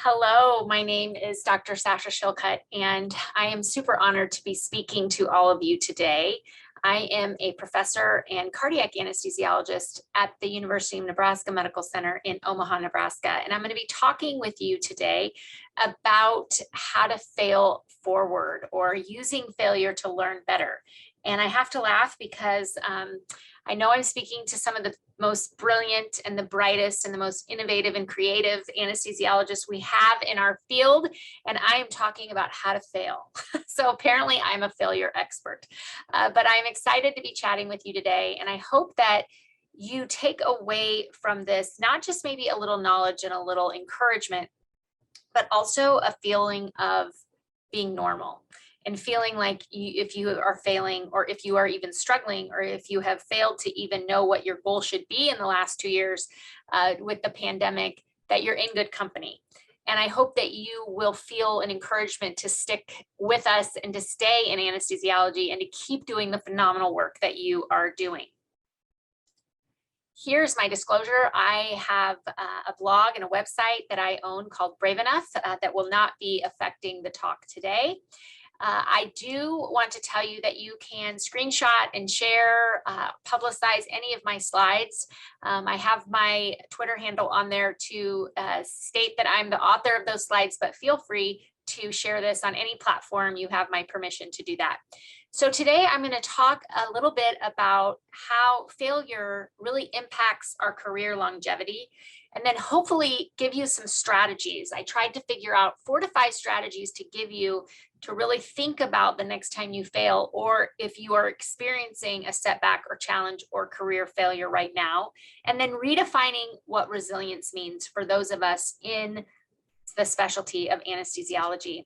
Hello, my name is Dr. Sasha Shilcutt, and I am super honored to be speaking to all of you today. I am a professor and cardiac anesthesiologist at the University of Nebraska Medical Center in Omaha, Nebraska, and I'm going to be talking with you today about how to fail forward or using failure to learn better. And I have to laugh because I know I'm speaking to some of the most brilliant and the brightest and the most innovative and creative anesthesiologists we have in our field, and I am talking about how to fail. So apparently I'm a failure expert, but I'm excited to be chatting with you today, and I hope that you take away from this not just maybe a little knowledge and a little encouragement, but also a feeling of being normal and feeling like if you are failing, or if you are even struggling, or if you have failed to even know what your goal should be in the last 2 years with the pandemic, that you're in good company. And I hope that you will feel an encouragement to stick with us and to stay in anesthesiology and to keep doing the phenomenal work that you are doing. Here's my disclosure. I have a blog and a website that I own called Brave Enough that will not be affecting the talk today. I do want to tell you that you can screenshot and share, publicize any of my slides. I have my Twitter handle on there to state that I'm the author of those slides, but feel free to share this on any platform. You have my permission to do that. So today I'm going to talk a little bit about how failure really impacts our career longevity, and then hopefully give you some strategies. I tried to figure out 4 to 5 strategies to give you to really think about the next time you fail, or if you are experiencing a setback or challenge or career failure right now, and then redefining what resilience means for those of us in the specialty of anesthesiology.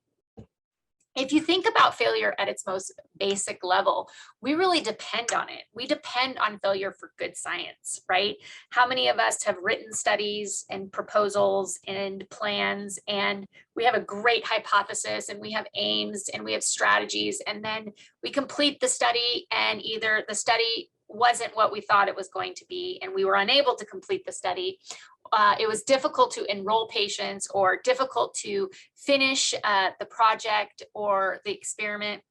If you think about failure at its most basic level, we really depend on it. We depend on failure for good science, right? How many of us have written studies and proposals and plans, and we have a great hypothesis and we have aims and we have strategies, and then we complete the study and either the study wasn't what we thought it was going to be and we were unable to complete the study. It was difficult to enroll patients or difficult to finish the project or the experiment,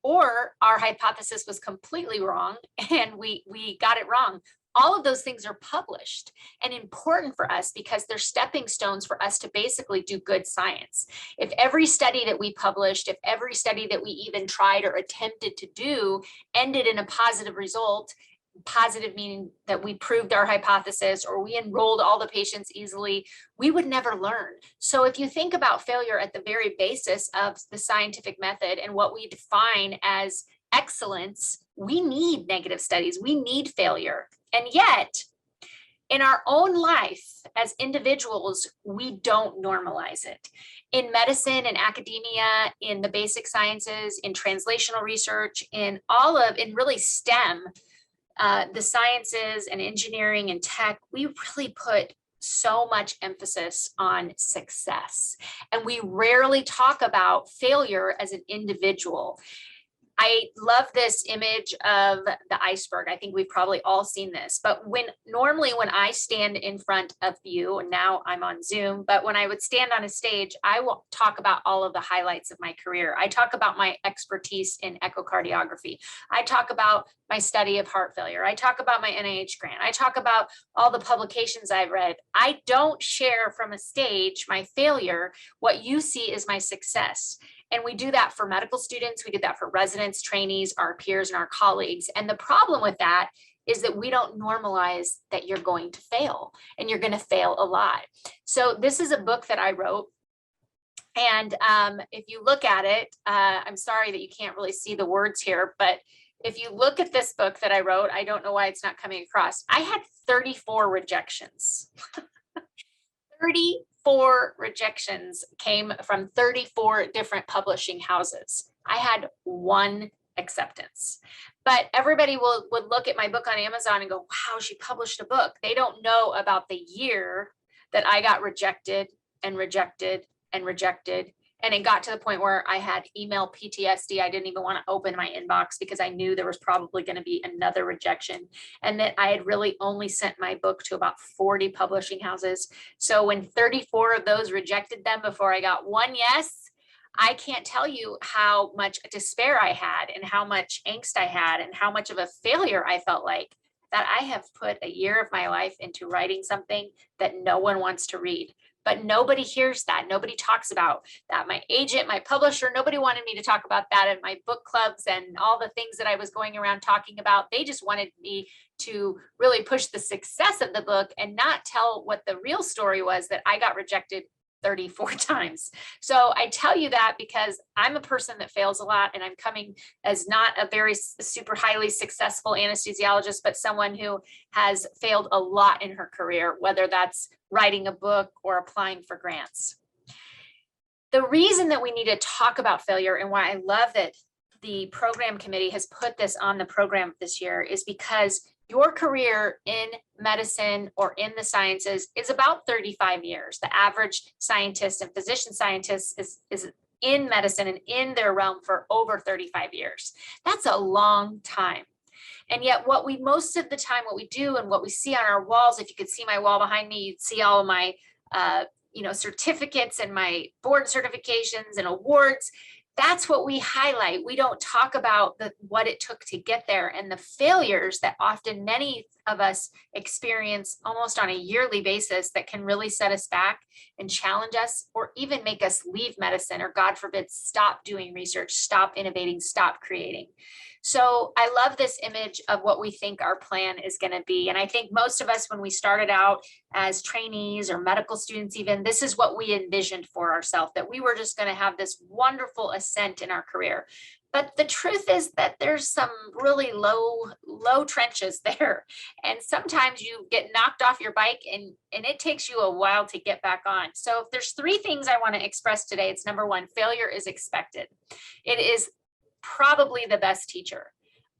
or our hypothesis was completely wrong and we got it wrong. All of those things are published and important for us because they're stepping stones for us to basically do good science. If every study that we published, if every study that we even tried or attempted to do ended in a positive result, positive meaning that we proved our hypothesis or we enrolled all the patients easily, we would never learn. So if you think about failure at the very basis of the scientific method and what we define as excellence, we need negative studies, we need failure. And yet, in our own life as individuals, we don't normalize it. In medicine, in academia, in the basic sciences, in translational research, in really STEM, the sciences and engineering and tech, we really put so much emphasis on success. And we rarely talk about failure as an individual. I love this image of the iceberg. I think we've probably all seen this, but normally when I stand in front of you, and now I'm on Zoom, but when I would stand on a stage, I will talk about all of the highlights of my career. I talk about my expertise in echocardiography. I talk about my study of heart failure. I talk about my NIH grant. I talk about all the publications I've read. I don't share from a stage my failure. What you see is my success. And we do that for medical students, we do that for residents, trainees, our peers, and our colleagues. And the problem with that is that we don't normalize that you're going to fail, and you're going to fail a lot. So this is a book that I wrote. And if you look at it, I'm sorry that you can't really see the words here, but if you look at this book that I wrote, I don't know why it's not coming across. I had 34 rejections. 34 rejections came from 34 different publishing houses. I had 1 acceptance. But everybody would look at my book on Amazon and go, wow, she published a book. They don't know about the year that I got rejected and rejected and rejected And it got to the point where I had email PTSD. I didn't even want to open my inbox because I knew there was probably going to be another rejection, and that I had really only sent my book to about 40 publishing houses. So when 34 of those rejected them before I got one yes, I can't tell you how much despair I had and how much angst I had and how much of a failure I felt like, that I have put a year of my life into writing something that no one wants to read. But nobody hears that. Nobody talks about that. My agent, my publisher, nobody wanted me to talk about that in my book clubs and all the things that I was going around talking about. They just wanted me to really push the success of the book and not tell what the real story was, that I got rejected 34 times. So I tell you that because I'm a person that fails a lot, and I'm coming as not a very super highly successful anesthesiologist, but someone who has failed a lot in her career, whether that's writing a book or applying for grants. The reason that we need to talk about failure, and why I love that the program committee has put this on the program this year, is because your career in medicine or in the sciences is about 35 years. The average scientist and physician scientist is in medicine and in their realm for over 35 years. That's a long time. And yet what we most of the time, what we do and what we see on our walls, if you could see my wall behind me, you'd see all of my certificates and my board certifications and awards. That's what we highlight. We don't talk about what it took to get there and the failures that often many of us experience almost on a yearly basis that can really set us back and challenge us, or even make us leave medicine, or God forbid, stop doing research, stop innovating, stop creating. So I love this image of what we think our plan is going to be. And I think most of us, when we started out as trainees or medical students, even, this is what we envisioned for ourselves, that we were just going to have this wonderful ascent in our career. But the truth is that there's some really low trenches there. And sometimes you get knocked off your bike and it takes you a while to get back on. So if there's three things I want to express today, it's number one, failure is expected. It is probably the best teacher.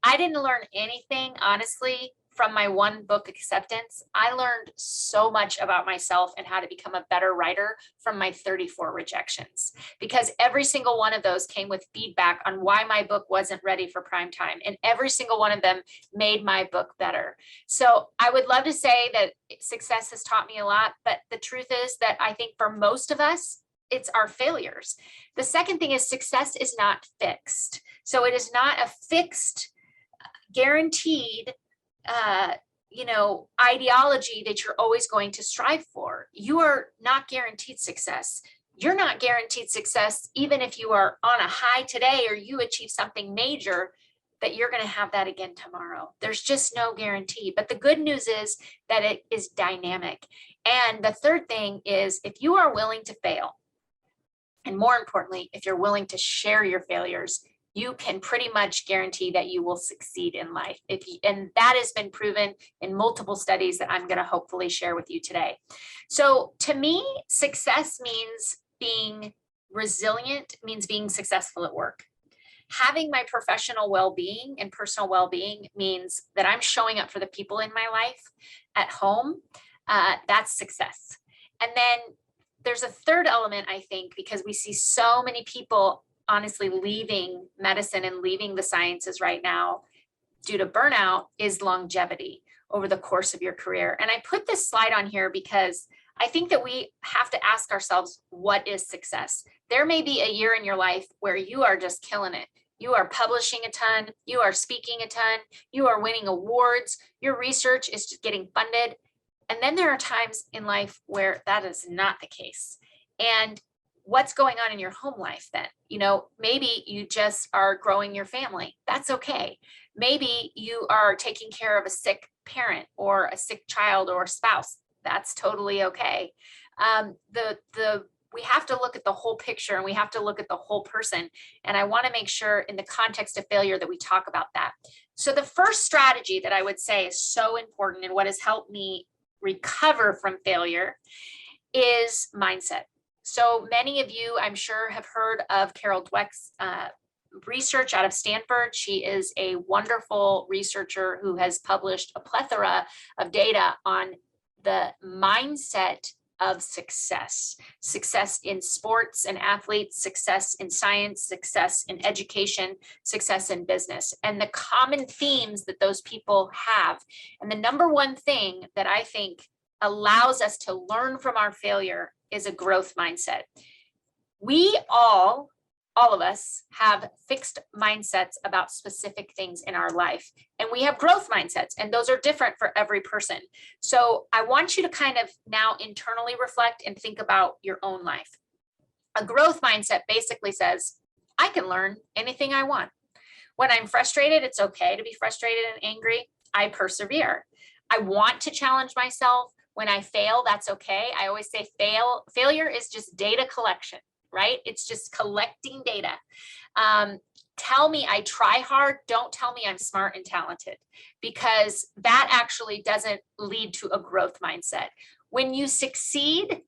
I didn't learn anything, honestly, from my one book acceptance. I learned so much about myself and how to become a better writer from my 34 rejections, because every single one of those came with feedback on why my book wasn't ready for prime time. And every single one of them made my book better. So I would love to say that success has taught me a lot, but the truth is that I think for most of us, it's our failures. The second thing is success is not fixed. So it is not a fixed, guaranteed ideology that you're always going to strive for. You are not guaranteed success. You're not guaranteed success even if you are on a high today or you achieve something major, that you're going to have that again tomorrow. There's just no guarantee. But the good news is that it is dynamic. And the third thing is, if you are willing to fail, and more importantly, if you're willing to share your failures, you can pretty much guarantee that you will succeed in life. And that has been proven in multiple studies that I'm going to hopefully share with you today. So to me, success means being resilient, means being successful at work. Having my professional well-being and personal well-being means that I'm showing up for the people in my life at home. That's success. And then there's a third element, I think, because we see so many people honestly leaving medicine and leaving the sciences right now due to burnout, is longevity over the course of your career. And I put this slide on here because I think that we have to ask ourselves, what is success? There may be a year in your life where you are just killing it. You are publishing a ton, you are speaking a ton, you are winning awards, your research is just getting funded. And then there are times in life where that is not the case. And what's going on in your home life then? Maybe you just are growing your family. That's okay. Maybe you are taking care of a sick parent or a sick child or spouse. That's totally okay. We have to look at the whole picture and we have to look at the whole person. And I want to make sure in the context of failure that we talk about that. So the first strategy that I would say is so important and what has helped me recover from failure is mindset. So many of you, I'm sure, have heard of Carol Dweck's research out of Stanford. She is a wonderful researcher who has published a plethora of data on the mindset of success. Success in sports and athletes, success in science, success in education, success in business, and the common themes that those people have. And the number one thing that I think allows us to learn from our failure is a growth mindset. We all of us have fixed mindsets about specific things in our life, and we have growth mindsets, and those are different for every person. So I want you to kind of now internally reflect and think about your own life. A growth mindset basically says, I can learn anything I want. When I'm frustrated, it's okay to be frustrated and angry. I persevere. I want to challenge myself. When I fail, that's okay. I always say failure is just data collection, right? It's just collecting data. Tell me I try hard. Don't tell me I'm smart and talented, because that actually doesn't lead to a growth mindset. When you succeed,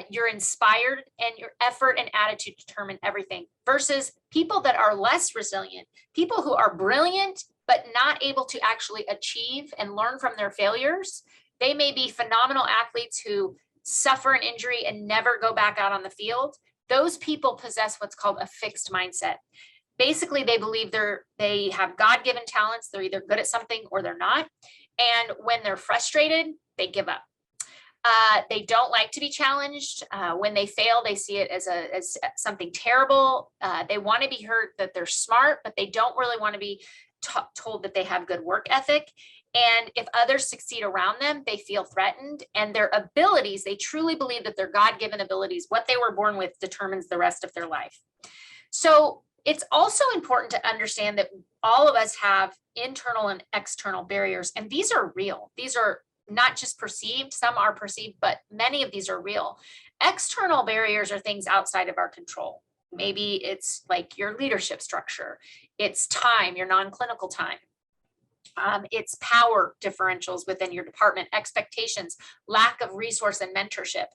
you're inspired, and your effort and attitude determine everything, versus people that are less resilient, people who are brilliant, but not able to actually achieve and learn from their failures. They may be phenomenal athletes who suffer an injury and never go back out on the field. Those people possess what's called a fixed mindset. Basically, they believe they have God-given talents. They're either good at something or they're not. And when they're frustrated, they give up. They don't like to be challenged. When they fail, they see it as something terrible. They want to be heard that they're smart, but they don't really want to be told that they have good work ethic. And if others succeed around them, they feel threatened, and their abilities, they truly believe that their God-given abilities, what they were born with, determines the rest of their life. So it's also important to understand that all of us have internal and external barriers, and these are real. These are not just perceived, some are perceived, but many of these are real. External barriers are things outside of our control. Maybe it's like your leadership structure, it's time, your non-clinical time. It's power differentials within your department, expectations, lack of resource and mentorship.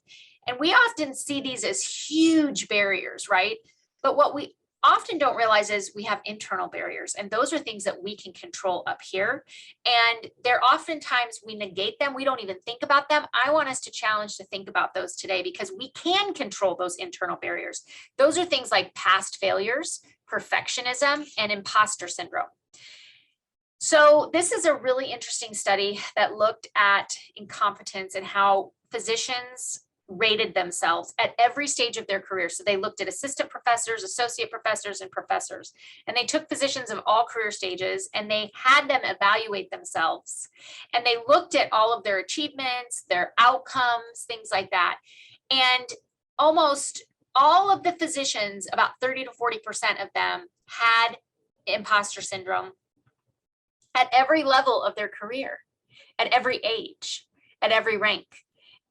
And we often see these as huge barriers, right? But what we often don't realize is we have internal barriers, and those are things that we can control up here. And they're oftentimes we negate them. We don't even think about them. I want us to challenge to think about those today, because we can control those internal barriers. Those are things like past failures, perfectionism, and imposter syndrome. So this is a really interesting study that looked at incompetence and how physicians rated themselves at every stage of their career. So they looked at assistant professors, associate professors, and professors, and they took physicians of all career stages and they had them evaluate themselves. And they looked at all of their achievements, their outcomes, things like that. And almost all of the physicians, about 30 to 40% of them, had imposter syndrome at every level of their career, at every age, at every rank.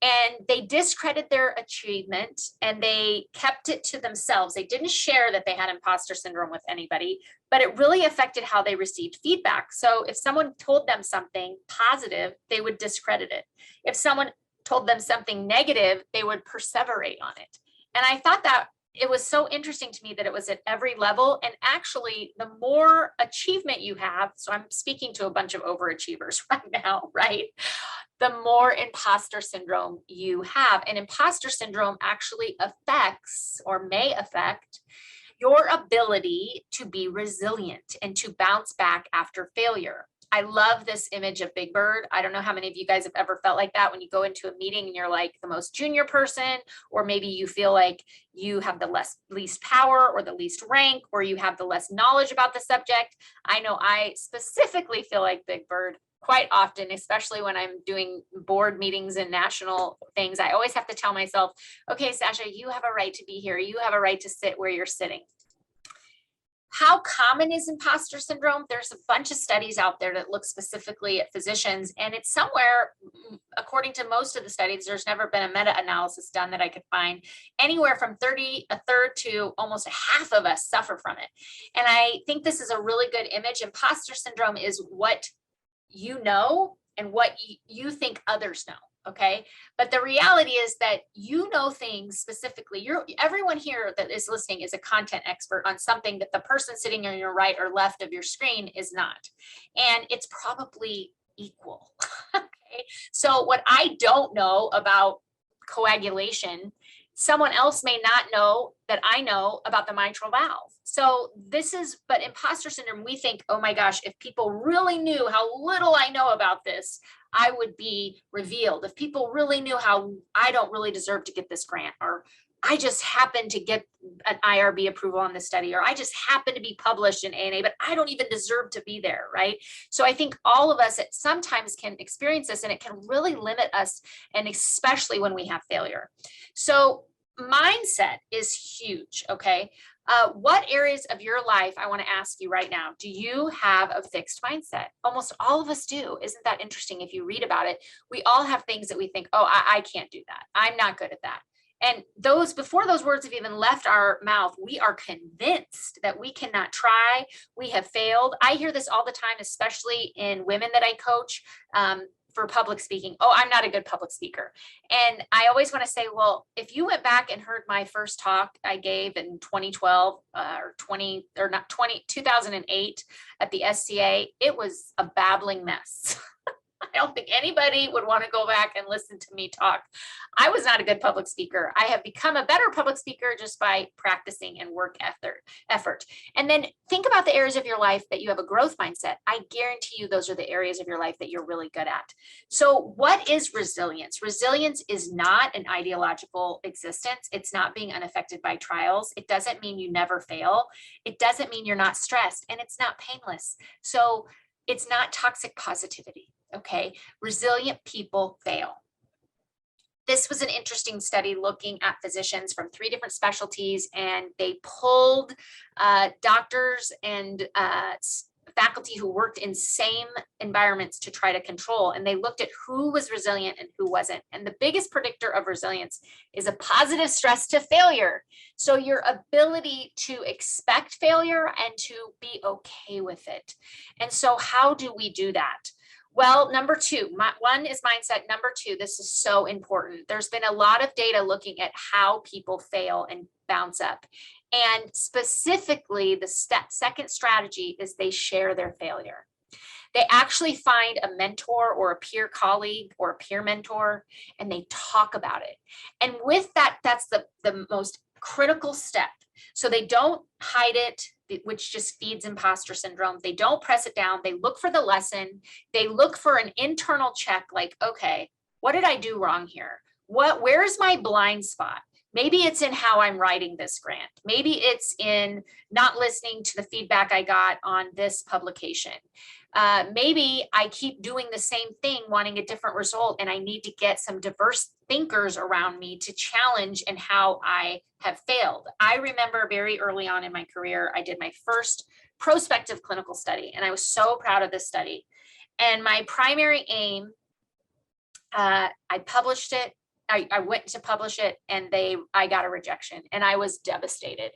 And they discredited their achievement and they kept it to themselves. They didn't share that they had imposter syndrome with anybody, but it really affected how they received feedback. So if someone told them something positive, they would discredit it. If someone told them something negative, they would perseverate on it. And I thought that it was so interesting to me that it was at every level. And actually, the more achievement you have, so I'm speaking to a bunch of overachievers right now, right? The more imposter syndrome you have. And imposter syndrome actually affects or may affect your ability to be resilient and to bounce back after failure. I love this image of Big Bird. I don't know how many of you guys have ever felt like that when you go into a meeting and you're like the most junior person, or maybe you feel like you have the least power or the least rank, or you have the less knowledge about the subject. I know I specifically feel like Big Bird quite often, especially when I'm doing board meetings and national things. I always have to tell myself, okay, Sasha, you have a right to be here. You have a right to sit where you're sitting. How common is imposter syndrome? There's a bunch of studies out there that look specifically at physicians, and it's somewhere, according to most of the studies, there's never been a meta-analysis done that I could find, anywhere from a third to almost a half of us suffer from it. And I think this is a really good image. Imposter syndrome is what you know and what you think others know. Okay. But the reality is that you know things specifically. Everyone here that is listening is a content expert on something that the person sitting on your right or left of your screen is not. And it's probably equal. Okay. So what I don't know about coagulation, someone else may not know that I know about the mitral valve. So but imposter syndrome, we think, oh my gosh, if people really knew how little I know about this, I would be revealed. If people really knew how I don't really deserve to get this grant, or I just happen to get an IRB approval on this study, or I just happen to be published in ANA, but I don't even deserve to be there, right? So I think all of us at sometimes can experience this, and it can really limit us, and especially when we have failure. So mindset is huge, okay? What areas of your life, I want to ask you right now, do you have a fixed mindset? Almost all of us do. Isn't that interesting? If you read about it, we all have things that we think, oh, I can't do that. I'm not good at that. And before those words have even left our mouth, we are convinced that we cannot try, we have failed. I hear this all the time, especially in women that I coach for public speaking. Oh, I'm not a good public speaker. And I always want to say, well, if you went back and heard my first talk I gave in 2012 2008 at the SCA, it was a babbling mess. I don't think anybody would want to go back and listen to me talk. I was not a good public speaker. I have become a better public speaker just by practicing and work effort. And then think about the areas of your life that you have a growth mindset. I guarantee you those are the areas of your life that you're really good at. So what is resilience? Resilience is not an ideological existence. It's not being unaffected by trials. It doesn't mean you never fail. It doesn't mean you're not stressed, and it's not painless. So it's not toxic positivity. Okay, resilient people fail. This was an interesting study looking at physicians from 3 different specialties, and they pulled doctors and faculty who worked in same environments to try to control, and they looked at who was resilient and who wasn't. And the biggest predictor of resilience is a positive stress to failure. So your ability to expect failure and to be okay with it. And so how do we do that? Well, number 2, one is mindset. Number 2, this is so important. There's been a lot of data looking at how people fail and bounce up. And specifically, the second strategy is they share their failure. They actually find a mentor or a peer colleague or a peer mentor, and they talk about it. And with that, that's the most critical step. So they don't hide it, which just feeds imposter syndrome. They don't press it down. They look for the lesson. They look for an internal check, like, okay, what did I do wrong here? Where's my blind spot? Maybe it's in how I'm writing this grant. Maybe it's in not listening to the feedback I got on this publication. Maybe I keep doing the same thing, wanting a different result, and I need to get some diverse thinkers around me to challenge in how I have failed. I remember very early on in my career, I did my first prospective clinical study, and I was so proud of this study. And my primary aim, I published it. I went to publish it, and I got a rejection, and I was devastated.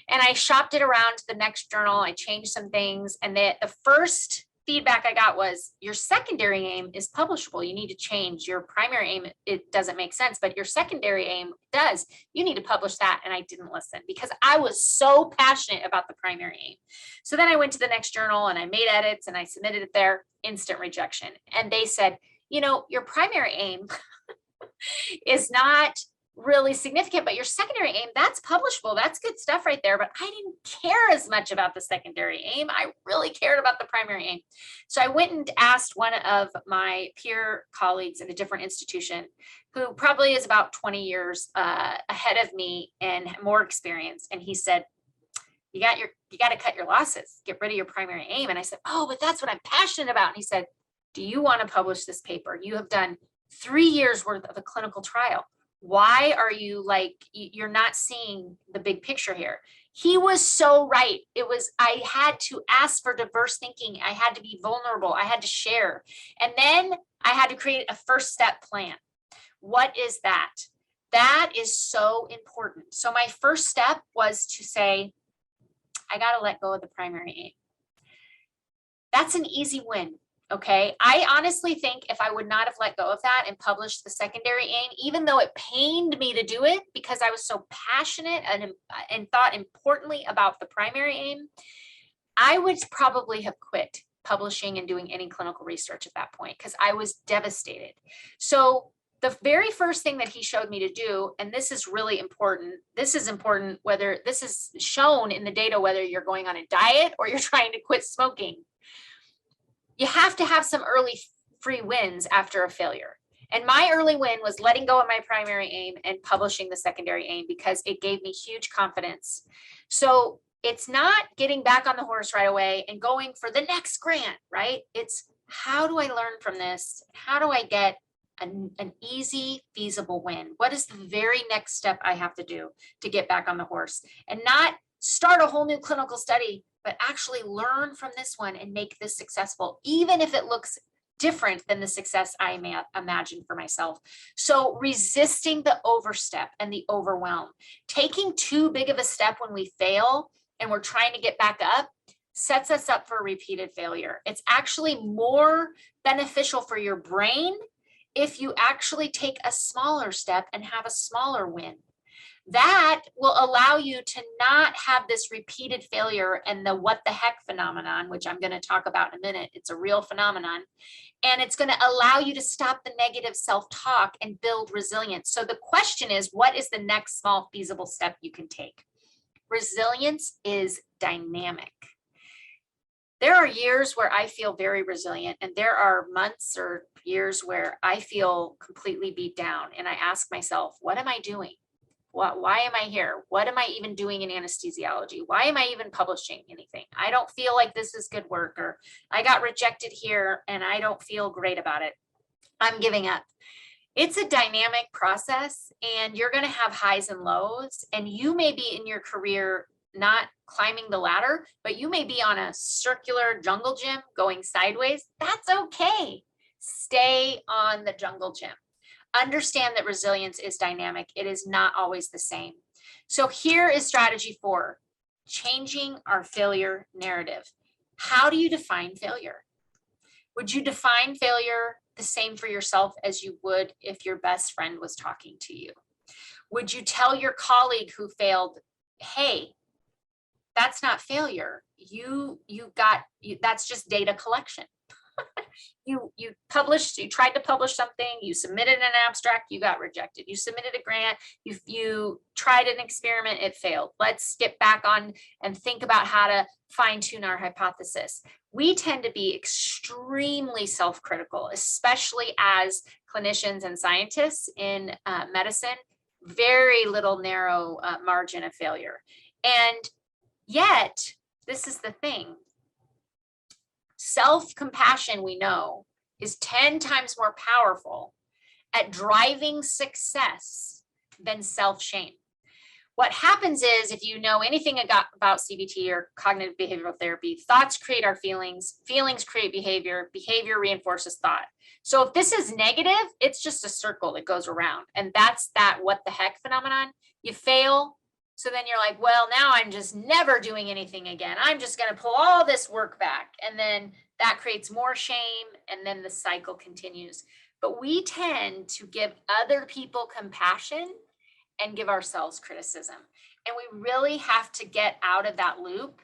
And I shopped it around to the next journal. I changed some things, and the first feedback I got was, your secondary aim is publishable. You need to change your primary aim. It doesn't make sense, but your secondary aim does. You need to publish that. And I didn't listen because I was so passionate about the primary aim. So then I went to the next journal and I made edits and I submitted it there. Instant rejection. And they said, your primary aim is not really significant, but your secondary aim, that's publishable. That's good stuff right there. But I didn't care as much about the secondary aim. I really cared about the primary aim. So I went and asked one of my peer colleagues in a different institution, who probably is about 20 years ahead of me and more experience. And he said, you got to cut your losses, get rid of your primary aim. And I said, oh, but that's what I'm passionate about. And he said, do you want to publish this paper? You have done 3 years worth of a clinical trial. Why are you you're not seeing the big picture here? He was so right. I had to ask for diverse thinking. I had to be vulnerable. I had to share. And then I had to create a first step plan. What is that? That is so important. So my first step was to say, I got to let go of the primary aim. That's an easy win. Okay, I honestly think if I would not have let go of that and published the secondary aim, even though it pained me to do it because I was so passionate and thought importantly about the primary aim, I would probably have quit publishing and doing any clinical research at that point because I was devastated. So The very first thing that he showed me to do, and this is really important, this is important whether this is shown in the data, whether you're going on a diet or you're trying to quit smoking. You have to have some early free wins after a failure. And my early win was letting go of my primary aim and publishing the secondary aim, because it gave me huge confidence. So it's not getting back on the horse right away and going for the next grant, right? It's how do I learn from this? How do I get an easy, feasible win? What is the very next step I have to do to get back on the horse, and not start a whole new clinical study, but actually learn from this one and make this successful, even if it looks different than the success I may imagine for myself. So resisting the overstep and the overwhelm, taking too big of a step when we fail and we're trying to get back up, sets us up for repeated failure. It's actually more beneficial for your brain if you actually take a smaller step and have a smaller win. That will allow you to not have this repeated failure and the what the heck phenomenon, which I'm going to talk about in a minute. It's a real phenomenon. And it's going to allow you to stop the negative self-talk and build resilience. So the question is, what is the next small feasible step you can take? Resilience is dynamic. There are years where I feel very resilient, and there are months or years where I feel completely beat down. And I ask myself, what am I doing? Why am I here? What am I even doing in anesthesiology? Why am I even publishing anything? I don't feel like this is good work, or I got rejected here and I don't feel great about it. I'm giving up. It's a dynamic process, and you're going to have highs and lows, and you may be in your career not climbing the ladder, but you may be on a circular jungle gym going sideways. That's okay. Stay on the jungle gym. Understand that resilience is dynamic. It is not always the same. So here is strategy 4, changing our failure narrative. How do you define failure? Would you define failure the same for yourself as you would if your best friend was talking to you? Would you tell your colleague who failed, hey, that's not failure. That's just data collection. You tried to publish something, you submitted an abstract, you got rejected. You submitted a grant, you tried an experiment, it failed. Let's get back on and think about how to fine tune our hypothesis. We tend to be extremely self-critical, especially as clinicians and scientists in medicine. Very little narrow margin of failure. And yet, this is the thing. Self-compassion, we know, is 10 times more powerful at driving success than self-shame. What happens is, if you know anything about CBT or cognitive behavioral therapy, thoughts create our feelings, feelings create behavior, behavior reinforces thought. So if this is negative, it's just a circle that goes around. And that's that what the heck phenomenon. You fail. So then you're like, well, now I'm just never doing anything again. I'm just going to pull all this work back. And then that creates more shame. And then the cycle continues. But we tend to give other people compassion and give ourselves criticism. And we really have to get out of that loop.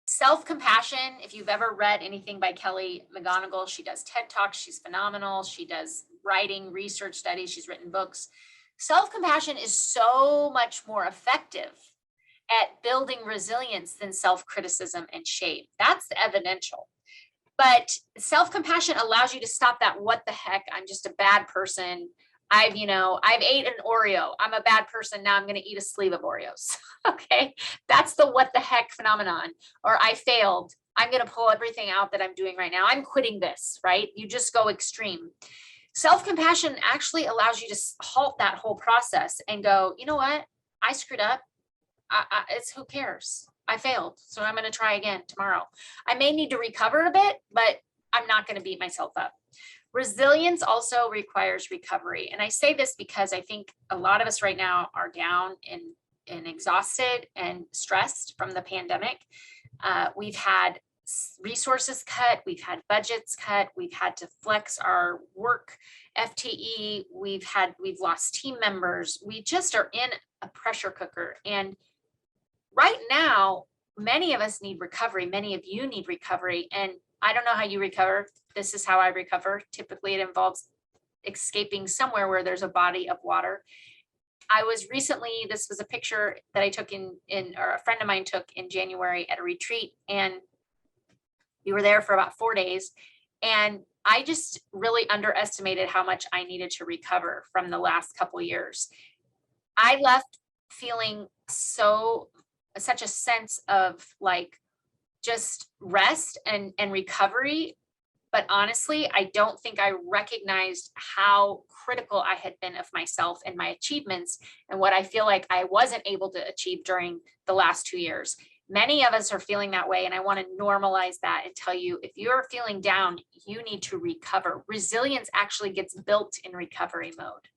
Self-compassion, if you've ever read anything by Kelly McGonigal, she does TED Talks. She's phenomenal. She does writing, research studies. She's written books. Self-compassion is so much more effective at building resilience than self-criticism and shame. That's evidential. But self-compassion allows you to stop that what the heck, I'm just a bad person. I've ate an Oreo. I'm a bad person. Now I'm going to eat a sleeve of Oreos. Okay. That's the what the heck phenomenon. Or I failed. I'm going to pull everything out that I'm doing right now. I'm quitting this, right? You just go extreme. Self-compassion actually allows you to halt that whole process and go, you know what? I screwed up. It's who cares? I failed. So I'm going to try again tomorrow. I may need to recover a bit, but I'm not going to beat myself up. Resilience also requires recovery. And I say this because I think a lot of us right now are down and exhausted and stressed from the pandemic. We've had resources cut, we've had budgets cut, we've had to flex our work FTE, we've lost team members. We just are in a pressure cooker. And right now, many of us need recovery. Many of you need recovery. And I don't know how you recover. This is how I recover. Typically, it involves escaping somewhere where there's a body of water. I was recently, this was a picture that I took or a friend of mine took in January at a retreat, and we were there for about 4 days. And I just really underestimated how much I needed to recover from the last couple years. I left feeling such a sense of like just rest and recovery. But honestly, I don't think I recognized how critical I had been of myself and my achievements and what I feel like I wasn't able to achieve during the last 2 years. Many of us are feeling that way, and I want to normalize that and tell you, if you're feeling down, you need to recover. Resilience actually gets built in recovery mode.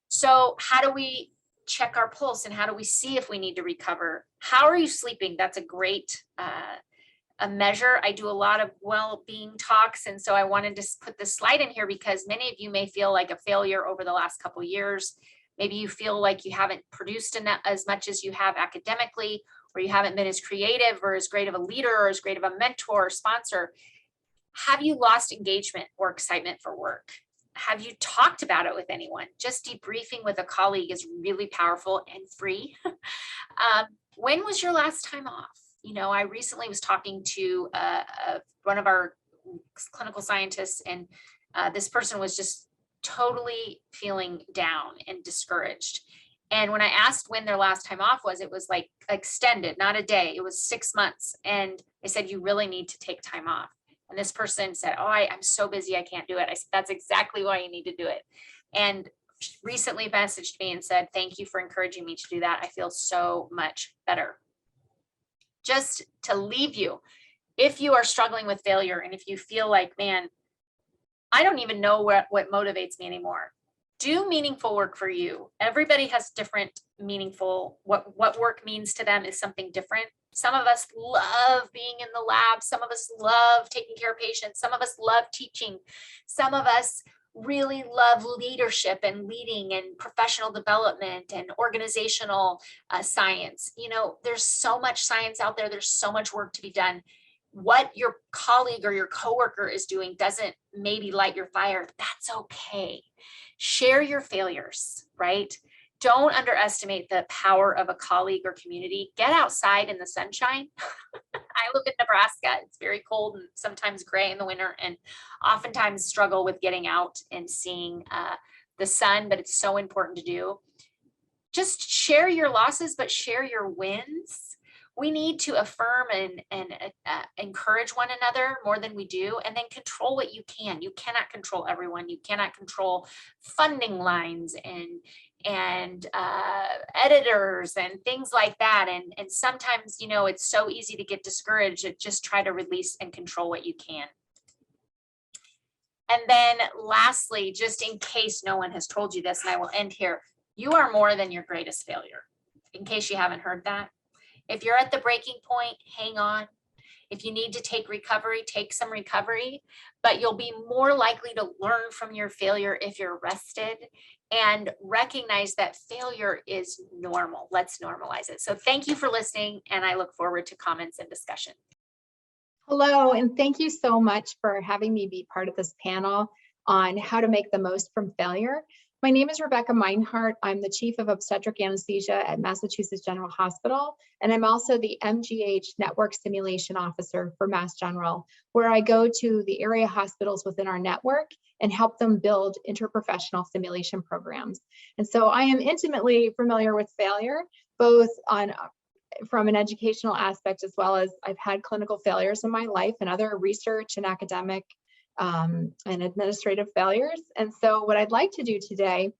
So how do we check our pulse, and how do we see if we need to recover? How are you sleeping? That's a great a measure. I do a lot of well-being talks, and so I wanted to put this slide in here because many of you may feel like a failure over the last couple of years. Maybe you feel like you haven't produced as much as you have academically, or you haven't been as creative or as great of a leader or as great of a mentor or sponsor. Have you lost engagement or excitement for work? Have you talked about it with anyone? Just debriefing with a colleague is really powerful and free. When was your last time off? You know, I recently was talking to one of our clinical scientists, and this person was just totally feeling down and discouraged. And when I asked when their last time off was, it was like extended, not a day, it was 6 months. And I said, you really need to take time off. And this person said, oh, I'm so busy, I can't do it. I said, that's exactly why you need to do it. And recently messaged me and said, thank you for encouraging me to do that. I feel so much better. Just to leave you, if you are struggling with failure, and if you feel like, man, I don't even know what motivates me anymore, do meaningful work for you. Everybody has different meaningful, what work means to them is something different. Some of us love being in the lab. Some of us love taking care of patients. Some of us love teaching. Some of us really love leadership and leading and professional development and organizational science. You know, there's so much science out there. There's so much work to be done. What your colleague or your coworker is doing doesn't maybe light your fire. That's okay. Share your failures, right? Don't underestimate the power of a colleague or community. Get outside in the sunshine. I live in Nebraska. It's very cold and sometimes gray in the winter, and oftentimes struggle with getting out and seeing the sun, but it's so important to do. Just share your losses, but share your wins. We need to affirm and encourage one another more than we do, and then control what you can. You cannot control everyone. You cannot control funding lines and editors and things like that. And sometimes, you know, it's so easy to get discouraged. Just try to release and control what you can. And then lastly, just in case no one has told you this, and I will end here, you are more than your greatest failure, in case you haven't heard that. If you're at the breaking point, hang on. If you need to take recovery, take some recovery, but you'll be more likely to learn from your failure if you're rested, and recognize that failure is normal. Let's normalize it. So thank you for listening, and I look forward to comments and discussion. Hello, and thank you so much for having me be part of this panel on how to make the most from failure. My name is Rebecca Meinhardt. I'm the Chief of Obstetric Anesthesia at Massachusetts General Hospital, and I'm also the MGH Network Simulation Officer for Mass General, where I go to the area hospitals within our network and help them build interprofessional simulation programs. And so I am intimately familiar with failure, both from an educational aspect, as well as I've had clinical failures in my life and other research and academic and administrative failures. And so what I'd like to do today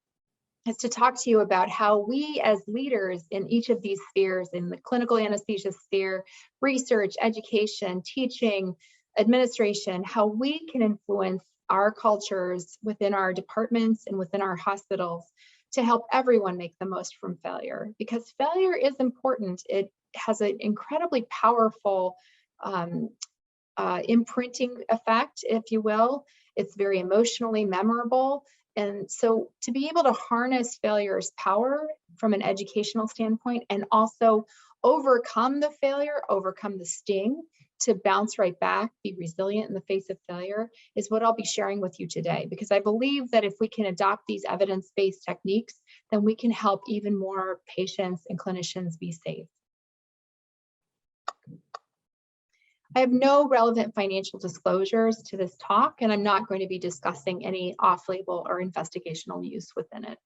is to talk to you about how we as leaders in each of these spheres, in the clinical anesthesia sphere, research, education, teaching, administration, how we can influence our cultures within our departments and within our hospitals to help everyone make the most from failure. Because failure is important. It has an incredibly powerful imprinting effect, if you will. It's very emotionally memorable. And so to be able to harness failure's power from an educational standpoint, and also overcome the failure, overcome the sting, to bounce right back, be resilient in the face of failure, is what I'll be sharing with you today, because I believe that if we can adopt these evidence-based techniques, then we can help even more patients and clinicians be safe. I have no relevant financial disclosures to this talk, and I'm not going to be discussing any off-label or investigational use within it.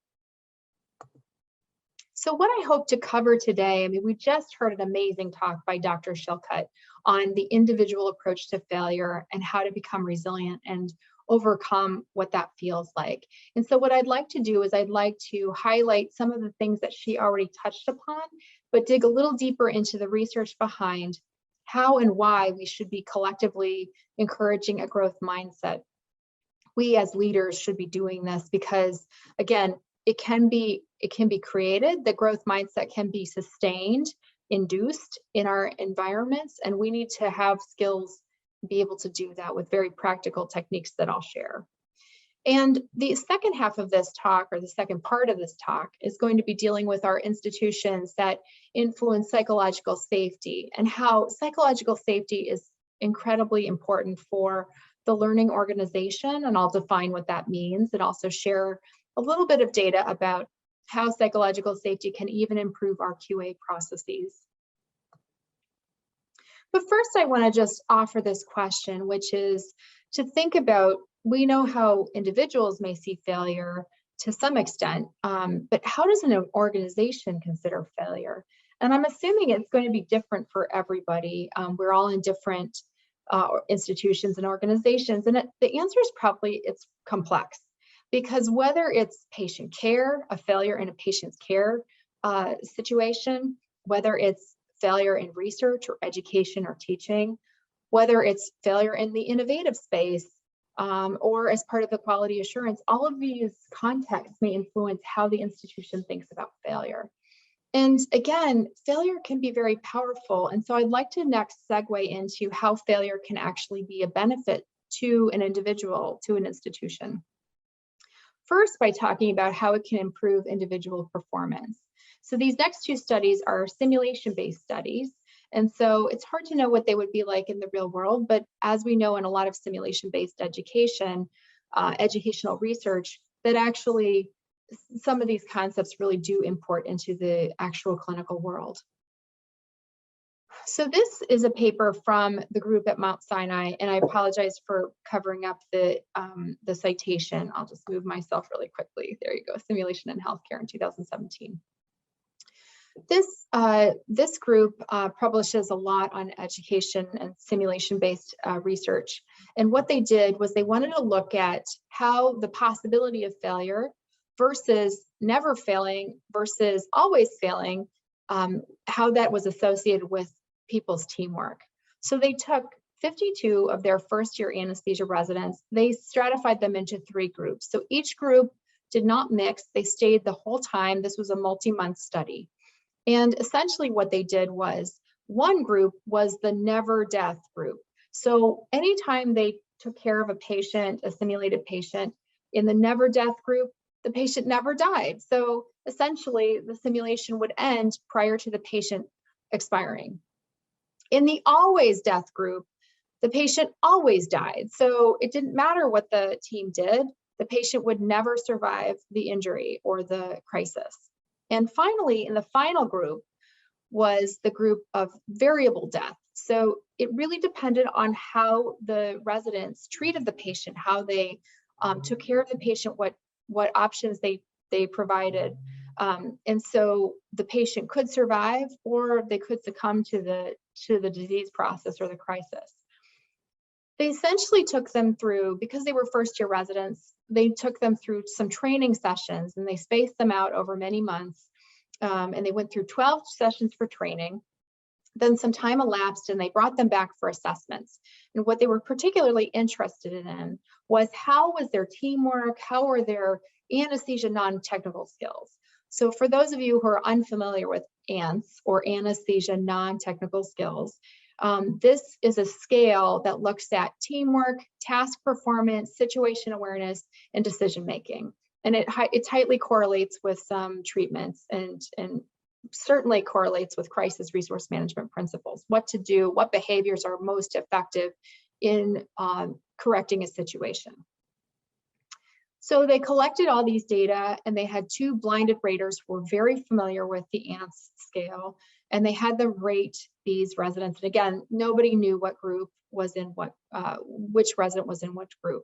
So what I hope to cover today, I mean, we just heard an amazing talk by Dr. Shilkut on the individual approach to failure and how to become resilient and overcome what that feels like. And so what I'd like to do is I'd like to highlight some of the things that she already touched upon, but dig a little deeper into the research behind how and why we should be collectively encouraging a growth mindset. We as leaders should be doing this because, again, it can be created. The growth mindset can be sustained, induced in our environments, and we need to have skills to be able to do that with very practical techniques that I'll share. And the second half of this talk, or the second part of this talk, is going to be dealing with our institutions that influence psychological safety and how psychological safety is incredibly important for the learning organization. And I'll define what that means and also share a little bit of data about how psychological safety can even improve our QA processes. But first, I want to just offer this question, which is to think about, we know how individuals may see failure to some extent, but how does an organization consider failure? And I'm assuming it's going to be different for everybody. We're all in different institutions and organizations, and the answer is probably it's complex. Because whether it's patient care, a failure in a patient's care situation, whether it's failure in research or education or teaching, whether it's failure in the innovative space or as part of the quality assurance, all of these contexts may influence how the institution thinks about failure. And again, failure can be very powerful. And so I'd like to next segue into how failure can actually be a benefit to an individual, to an institution. First, by talking about how it can improve individual performance. So these next two studies are simulation-based studies. And so it's hard to know what they would be like in the real world, but as we know in a lot of simulation-based education, educational research, that actually some of these concepts really do import into the actual clinical world. So this is a paper from the group at Mount Sinai, and I apologize for covering up the citation. I'll just move myself really quickly. There you go, Simulation in Healthcare in 2017. This group publishes a lot on education and simulation-based research. And what they did was they wanted to look at how the possibility of failure versus never failing versus always failing, how that was associated with people's teamwork. So they took 52 of their first-year anesthesia residents, they stratified them into 3 groups. So each group did not mix, they stayed the whole time. This was a multi-month study. And essentially what they did was, one group was the never death group. So anytime they took care of a patient, a simulated patient, in the never death group, the patient never died. So essentially the simulation would end prior to the patient expiring. In the always death group, the patient always died. So it didn't matter what the team did, the patient would never survive the injury or the crisis. And finally, in the final group was the group of variable death. So it really depended on how the residents treated the patient, how they took care of the patient, what options they provided. And so the patient could survive or they could succumb to the disease process or the crisis. They essentially took them through, because they were first-year residents, they took them through some training sessions and they spaced them out over many months. And they went through 12 sessions for training. Then some time elapsed and they brought them back for assessments. And what they were particularly interested in was how was their teamwork, how were their anesthesia non-technical skills. So for those of you who are unfamiliar with ANTS, or anesthesia non-technical skills, this is a scale that looks at teamwork, task performance, situation awareness, and decision making. And it tightly correlates with some treatments and certainly correlates with crisis resource management principles, what to do, what behaviors are most effective in correcting a situation. So they collected all these data, and they had 2 blinded raters who were very familiar with the ANTS scale, and they had them rate these residents. And again, nobody knew what group was in what, which resident was in which group.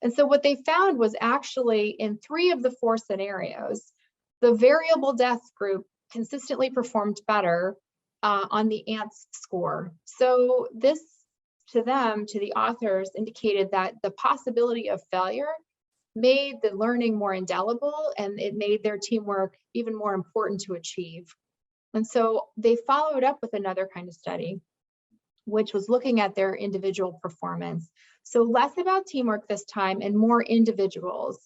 And so what they found was actually in 3 of the 4 scenarios, the variable death group consistently performed better on the ANTS score. So this, to them, to the authors, indicated that the possibility of failure made the learning more indelible, and it made their teamwork even more important to achieve. And so they followed up with another kind of study, which was looking at their individual performance. So less about teamwork this time and more individuals.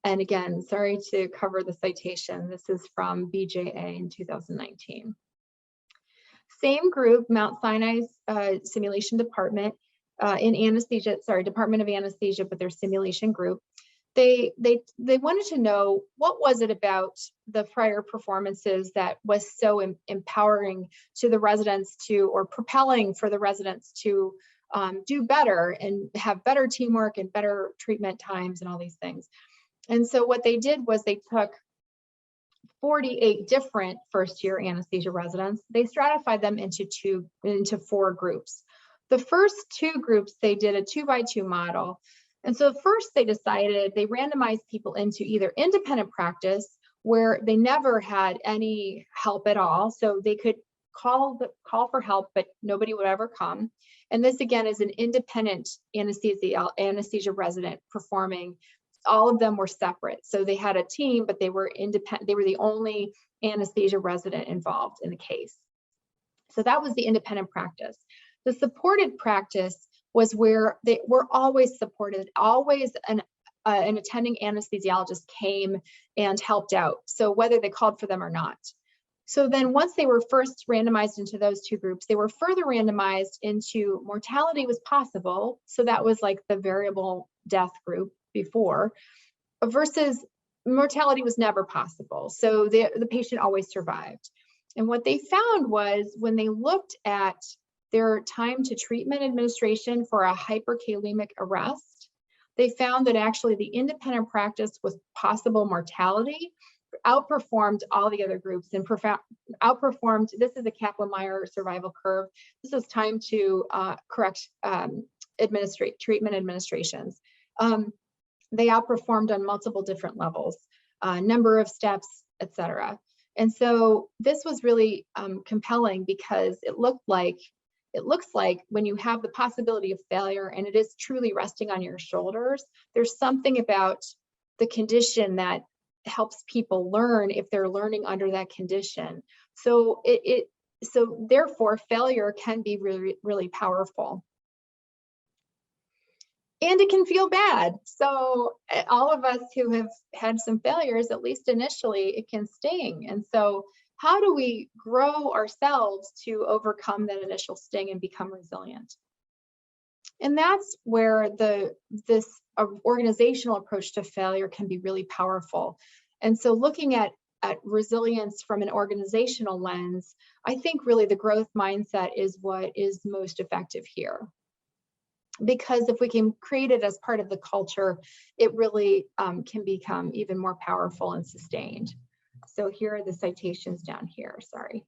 And again, sorry to cover the citation. This is from BJA in 2019. Same group, Mount Sinai's simulation department in anesthesia, Department of Anesthesia, but their simulation group. They wanted to know, what was it about the prior performances that was so empowering to the residents or propelling for the residents to do better and have better teamwork and better treatment times and all these things. And so what they did was they took 48 different first-year anesthesia residents. They stratified them into 4 groups. The first 2 groups, they did a 2-by-2 model. And so first they decided, they randomized people into either independent practice, where they never had any help at all. So they could call for help, but nobody would ever come. And this again is an independent anesthesia resident performing. All of them were separate. So they had a team, but they were independent. They were the only anesthesia resident involved in the case. So that was the independent practice. The supported practice was where they were always supported, always an attending anesthesiologist came and helped out. So whether they called for them or not. So then once they were first randomized into those 2 groups, they were further randomized into mortality was possible. So that was like the variable death group before, versus mortality was never possible. So the patient always survived. And what they found was, when they looked at their time to treatment administration for a hyperkalemic arrest, they found that actually the independent practice with possible mortality outperformed all the other groups and outperformed. This is a Kaplan-Meier survival curve. This is time to correct treatment administrations. They outperformed on multiple different levels, number of steps, etc. And so this was really compelling, because it looks like when you have the possibility of failure and it is truly resting on your shoulders, there's something about the condition that helps people learn if they're learning under that condition. So so therefore failure can be really, really powerful. And it can feel bad. So all of us who have had some failures, at least initially, it can sting. And so how do we grow ourselves to overcome that initial sting and become resilient? And that's where this organizational approach to failure can be really powerful. And so looking at resilience from an organizational lens, I think really the growth mindset is what is most effective here. Because if we can create it as part of the culture, it really can become even more powerful and sustained. So here are the citations down here, sorry.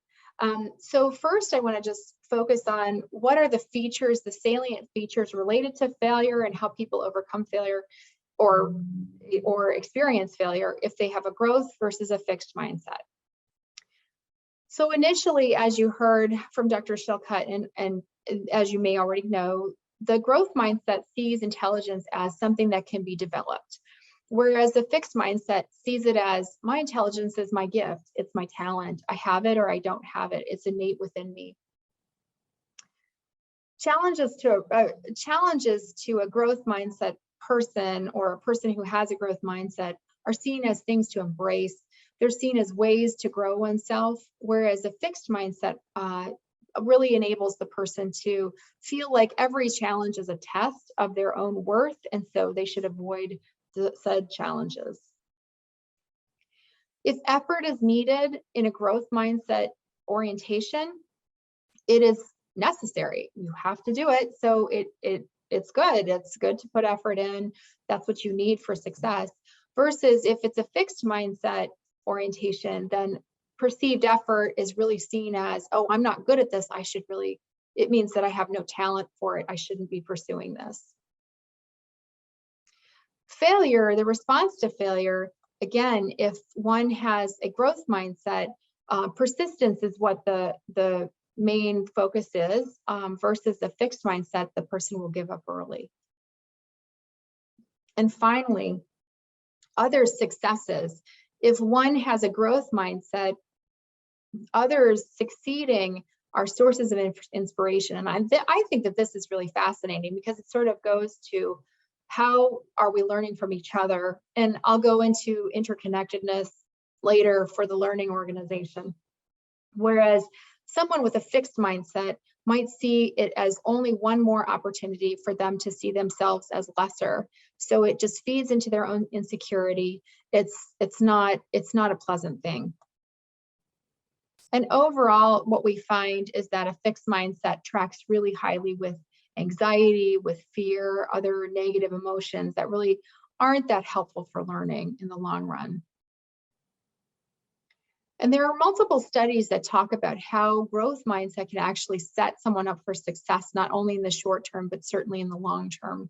So first I want to just focus on what are the features, the salient features related to failure, and how people overcome failure or experience failure if they have a growth versus a fixed mindset. So initially, as you heard from Dr. Shilcutt, and as you may already know, the growth mindset sees intelligence as something that can be developed, whereas the fixed mindset sees it as, my intelligence is my gift, it's my talent, I have it or I don't have it, it's innate within me. Challenges to a growth mindset person, or a person who has a growth mindset, are seen as things to embrace. They're seen as ways to grow oneself, whereas a fixed mindset really enables the person to feel like every challenge is a test of their own worth, and so they should avoid said challenges. If effort is needed in a growth mindset orientation, it is necessary. You have to do it. So it's good. It's good to put effort in. That's what you need for success. Versus if it's a fixed mindset orientation, then perceived effort is really seen as, oh, I'm not good at this. It means that I have no talent for it. I shouldn't be pursuing this. Failure, the response to failure, again, if one has a growth mindset, persistence is what the main focus is, versus a fixed mindset, the person will give up early. And finally, other successes. If one has a growth mindset, others succeeding are sources of inspiration. And I think that this is really fascinating because it sort of goes to how are we learning from each other? And I'll go into interconnectedness later for the learning organization. Whereas someone with a fixed mindset might see it as only one more opportunity for them to see themselves as lesser. So it just feeds into their own insecurity. It's not a pleasant thing. And overall, what we find is that a fixed mindset tracks really highly with anxiety, with fear, other negative emotions that really aren't that helpful for learning in the long run. And there are multiple studies that talk about how growth mindset can actually set someone up for success, not only in the short term, but certainly in the long term.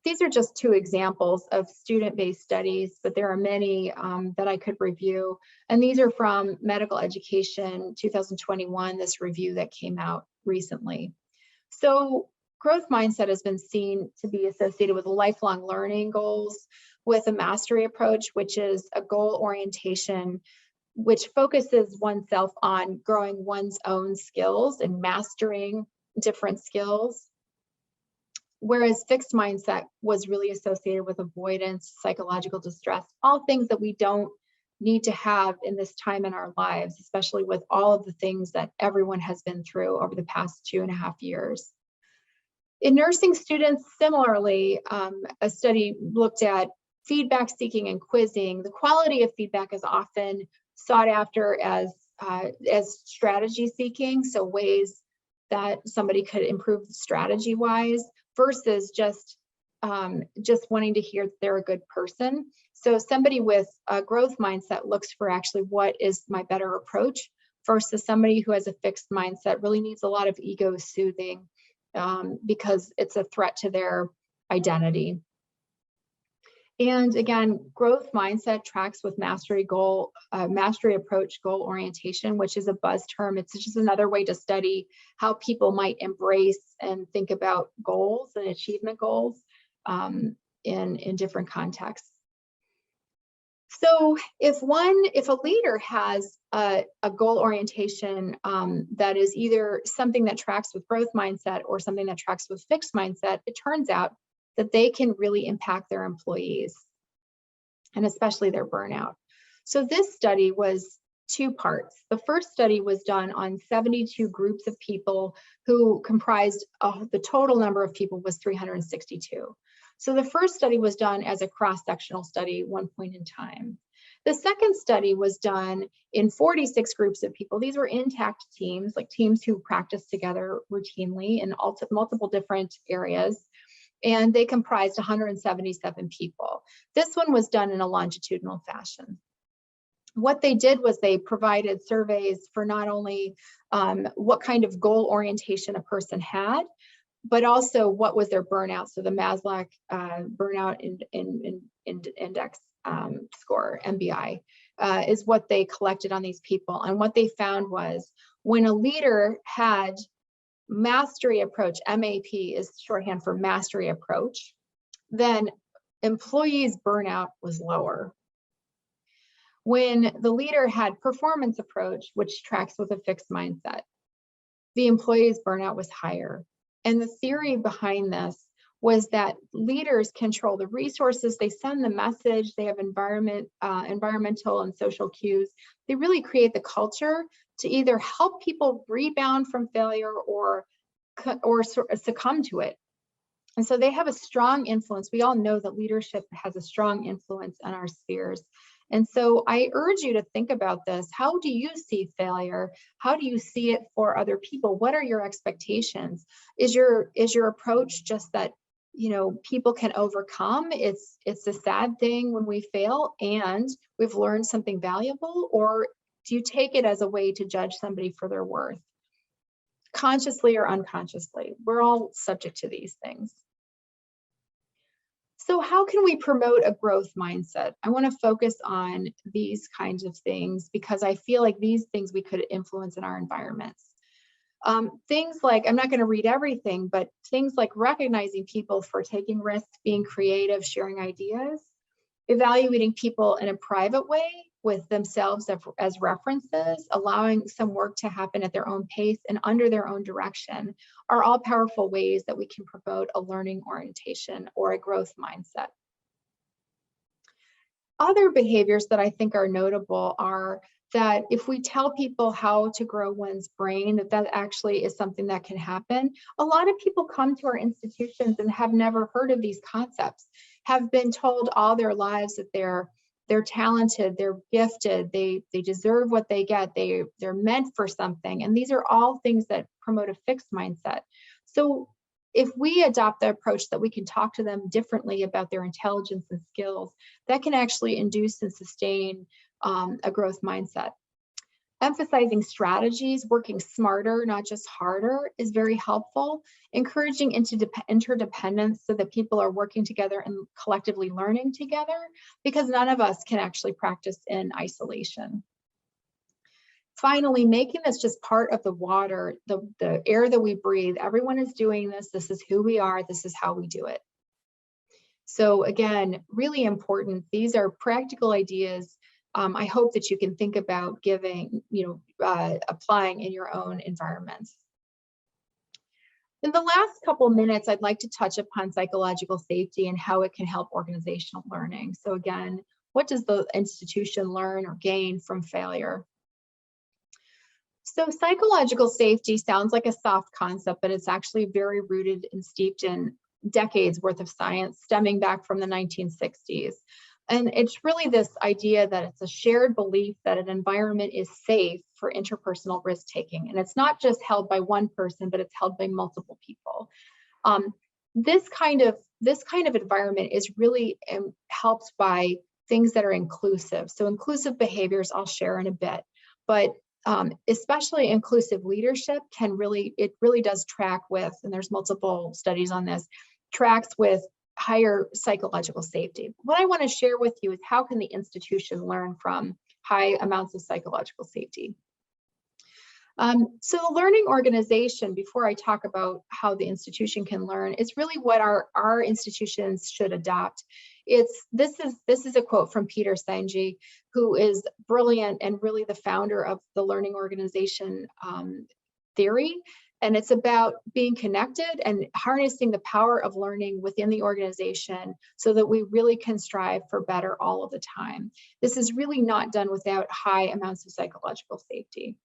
These are just two examples of student-based studies, but there are many that I could review. And these are from Medical Education 2021, this review that came out recently. So growth mindset has been seen to be associated with lifelong learning goals, with a mastery approach, which is a goal orientation which focuses oneself on growing one's own skills and mastering different skills. Whereas fixed mindset was really associated with avoidance, psychological distress, all things that we don't need to have in this time in our lives, especially with all of the things that everyone has been through over the past 2.5 years. In nursing students, similarly, a study looked at feedback seeking and quizzing. The quality of feedback is often sought after as strategy seeking, so ways that somebody could improve strategy-wise, versus just wanting to hear that they're a good person. So somebody with a growth mindset looks for actually what is my better approach, versus somebody who has a fixed mindset really needs a lot of ego soothing because it's a threat to their identity. And again, growth mindset tracks with mastery approach goal orientation, which is a buzz term. It's just another way to study how people might embrace and think about goals and achievement goals in different contexts. So if a leader has a goal orientation that is either something that tracks with growth mindset or something that tracks with fixed mindset, it turns out that they can really impact their employees and especially their burnout. So this study was 2 parts. The first study was done on 72 groups of people who comprised the total number of people was 362. So the first study was done as a cross-sectional study, one point in time. The second study was done in 46 groups of people. These were intact teams, like teams who practice together routinely in multiple different areas. And they comprised 177 people. This one was done in a longitudinal fashion. What they did was they provided surveys for not only what kind of goal orientation a person had, but also what was their burnout. So the Maslow burnout index score, MBI, is what they collected on these people. And what they found was when a leader had mastery approach, MAP is shorthand for mastery approach, then employees' burnout was lower. When the leader had performance approach, which tracks with a fixed mindset, the employees' burnout was higher. And the theory behind this was that leaders control the resources, they send the message, they have environmental and social cues. They really create the culture to either help people rebound from failure or succumb to it. And so they have a strong influence. We all know that leadership has a strong influence on our spheres. And so I urge you to think about this. How do you see failure? How do you see it for other people? What are your expectations? Is your approach just that, you know, people can overcome? It's a sad thing when we fail and we've learned something valuable, or do you take it as a way to judge somebody for their worth? Consciously or unconsciously, we're all subject to these things. So how can we promote a growth mindset? I want to focus on these kinds of things because I feel like these things we could influence in our environments. Things like, I'm not going to read everything, but things like recognizing people for taking risks, being creative, sharing ideas, evaluating people in a private way with themselves as references, allowing some work to happen at their own pace and under their own direction are all powerful ways that we can promote a learning orientation or a growth mindset. Other behaviors that I think are notable are that if we tell people how to grow one's brain, that actually is something that can happen. A lot of people come to our institutions and have never heard of these concepts, have been told all their lives that they're talented, they're gifted, they deserve what they get, they're meant for something. And these are all things that promote a fixed mindset. So if we adopt the approach that we can talk to them differently about their intelligence and skills, that can actually induce and sustain a growth mindset. Emphasizing strategies, working smarter, not just harder, is very helpful. Encouraging interdependence so that people are working together and collectively learning together, because none of us can actually practice in isolation. Finally, making this just part of the water, the air that we breathe. Everyone is doing this. This is who we are. This is how we do it. So again, really important. These are practical ideas. I hope that you can think about giving, applying in your own environments. In the last couple minutes, I'd like to touch upon psychological safety and how it can help organizational learning. So again, what does the institution learn or gain from failure? So psychological safety sounds like a soft concept, but it's actually very rooted and steeped in decades worth of science stemming back from the 1960s. And it's really this idea that it's a shared belief that an environment is safe for interpersonal risk taking. And it's not just held by one person, but it's held by multiple people. This kind of environment is really helped by things that are inclusive. So inclusive behaviors I'll share in a bit, but especially inclusive leadership it really does track with, and there's multiple studies on this, tracks with higher psychological safety. What I want to share with you is how can the institution learn from high amounts of psychological safety. So the learning organization, before I talk about how the institution can learn, is really what our institutions should adopt. This is a quote from Peter Senge, who is brilliant and really the founder of the learning organization theory. And it's about being connected and harnessing the power of learning within the organization so that we really can strive for better all of the time. This is really not done without high amounts of psychological safety.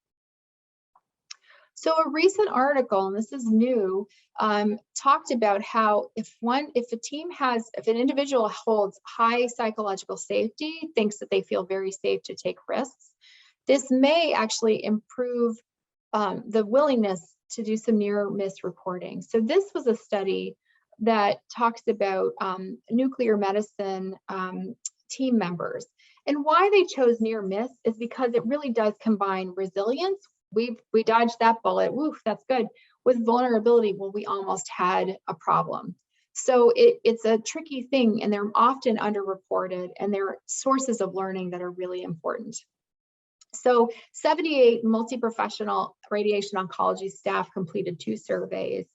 So a recent article, and this is new, talked about how if an individual holds high psychological safety, thinks that they feel very safe to take risks, this may actually improve the willingness to do some near miss reporting. So this was a study that talks about nuclear medicine team members. And why they chose near miss is because it really does combine resilience. We dodged that bullet, woo, that's good. With vulnerability, well, we almost had a problem. So it's a tricky thing, and they're often underreported, and they're sources of learning that are really important. So 78 multi-professional radiation oncology staff completed 2 surveys,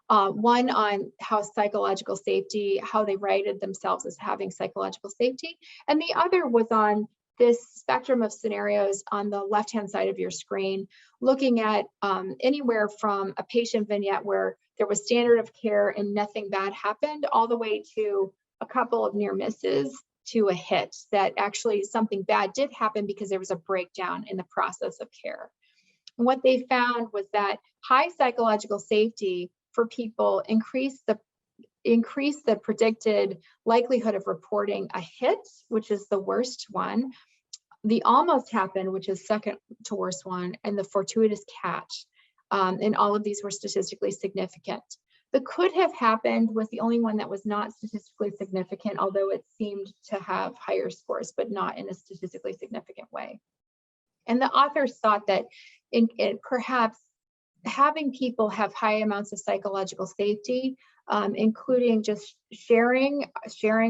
one on how psychological safety, how they rated themselves as having psychological safety, and the other was on this spectrum of scenarios on the left-hand side of your screen, looking at anywhere from a patient vignette where there was standard of care and nothing bad happened, all the way to a couple of near misses to a hit that actually something bad did happen because there was a breakdown in the process of care. And what they found was that high psychological safety for people increased increase the predicted likelihood of reporting a hit, which is the worst one, the almost happened, which is second to worst one, and the fortuitous catch. And all of these were statistically significant. The could have happened was the only one that was not statistically significant, although it seemed to have higher scores, but not in a statistically significant way. And the authors thought that perhaps having people have high amounts of psychological safety, including just sharing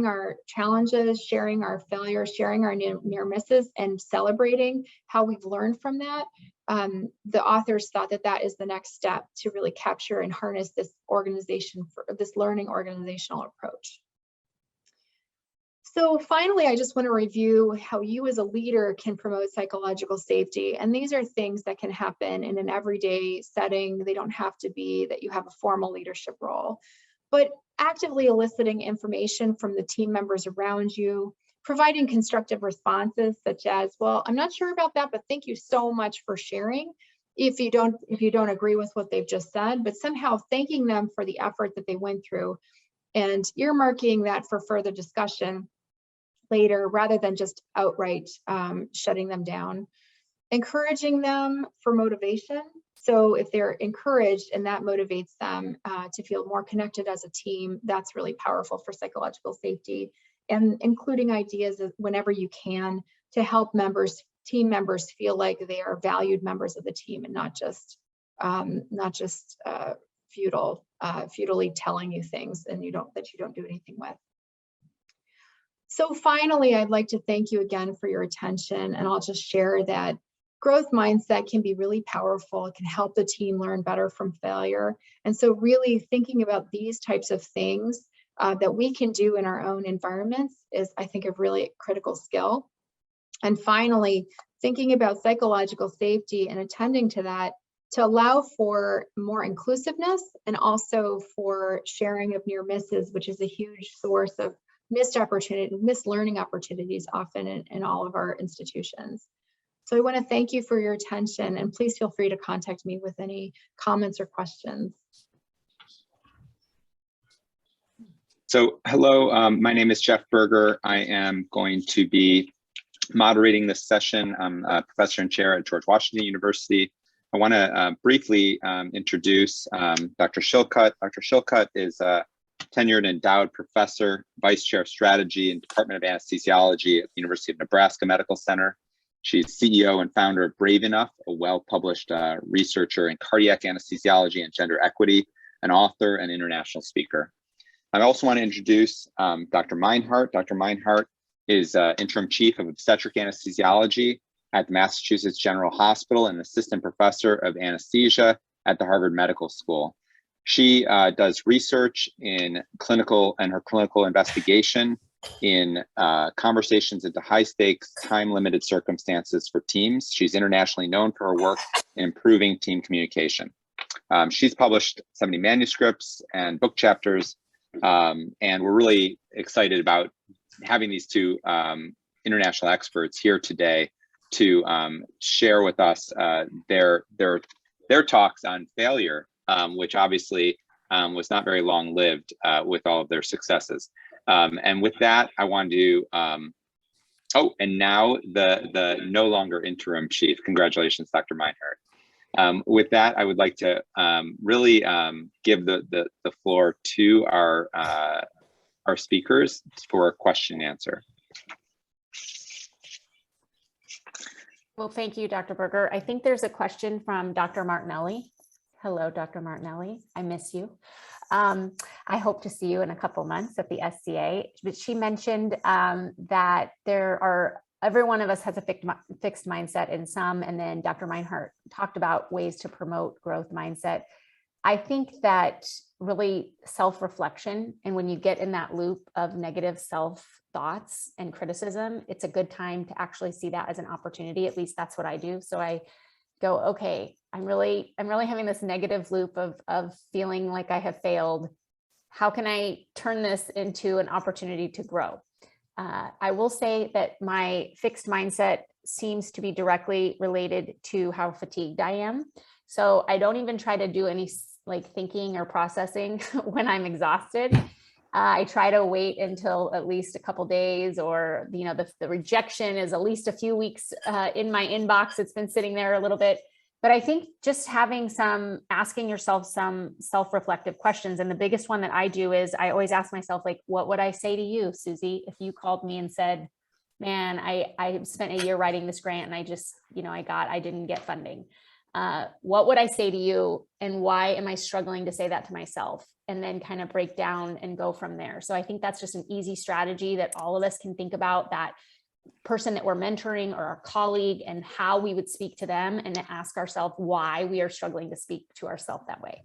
our challenges, sharing our failures, sharing our near misses, and celebrating how we've learned from that. The authors thought that that is the next step to really capture and harness this learning organizational approach. So finally, I just want to review how you as a leader can promote psychological safety. And these are things that can happen in an everyday setting. They don't have to be that you have a formal leadership role, but actively eliciting information from the team members around you, providing constructive responses such as, well, I'm not sure about that, but thank you so much for sharing. If you don't agree with what they've just said, but somehow thanking them for the effort that they went through and earmarking that for further discussion later, rather than just outright shutting them down. Encouraging them for motivation. So if they're encouraged and that motivates them to feel more connected as a team, that's really powerful for psychological safety. And including ideas whenever you can to help team members feel like they are valued members of the team and not just futilely telling you things and that you don't do anything with. So finally, I'd like to thank you again for your attention, and I'll just share that growth mindset can be really powerful. It can help the team learn better from failure. And so really thinking about these types of things that we can do in our own environments is, I think, a really critical skill. And finally, thinking about psychological safety and attending to that to allow for more inclusiveness and also for sharing of near misses, which is a huge source of missed learning opportunities often in all of our institutions. So I want to thank you for your attention, and please feel free to contact me with any comments or questions. So hello, my name is Jeff Berger. I am going to be moderating this session. I'm a professor and chair at George Washington University. I want to briefly introduce Dr. Shillcutt. Dr. Shillcutt is a tenured endowed professor, vice chair of strategy and Department of Anesthesiology at the University of Nebraska Medical Center. She's CEO and founder of Brave Enough, a well-published researcher in cardiac anesthesiology and gender equity, an author and international speaker. I also want to introduce Dr. Meinhardt. Dr. Meinhardt is interim chief of obstetric anesthesiology at the Massachusetts General Hospital and assistant professor of anesthesia at the Harvard Medical School. She does research in her clinical investigation in conversations into high stakes, time limited circumstances for teams. She's internationally known for her work in improving team communication. She's published 70 manuscripts and book chapters, and we're really excited about having these two international experts here today to share with us their talks on failure, which obviously was not very long-lived with all of their successes. And with that, I wanted to, and now the no longer interim chief. Congratulations, Dr. Meinhardt. With that, I would like to really give the floor to our speakers for a question and answer. Well, thank you, Dr. Berger. I think there's a question from Dr. Martinelli. Hello, Dr. Martinelli. I miss you. I hope to see you in a couple months at the SCA. But she mentioned that every one of us has a fixed mindset in some, and then Dr. Meinhardt talked about ways to promote growth mindset. I think that really self-reflection, and when you get in that loop of negative self-thoughts and criticism, it's a good time to actually see that as an opportunity. At least that's what I do. So I go, okay, I'm really having this negative loop of feeling like I have failed. How can I turn this into an opportunity to grow? I will say that my fixed mindset seems to be directly related to how fatigued I am. So I don't even try to do any thinking or processing when I'm exhausted. I try to wait until at least a couple days, or, you know, the rejection is at least a few weeks in my inbox. It's been sitting there a little bit. But I think just asking yourself some self-reflective questions. And the biggest one that I do is I always ask myself, like, what would I say to you, Susie, if you called me and said, man, I spent a year writing this grant and I just, you know, I didn't get funding. What would I say to you, and why am I struggling to say that to myself? And then kind of break down and go from there. So I think that's just an easy strategy that all of us can think about, that person that we're mentoring or our colleague, and how we would speak to them, and to ask ourselves why we are struggling to speak to ourselves that way.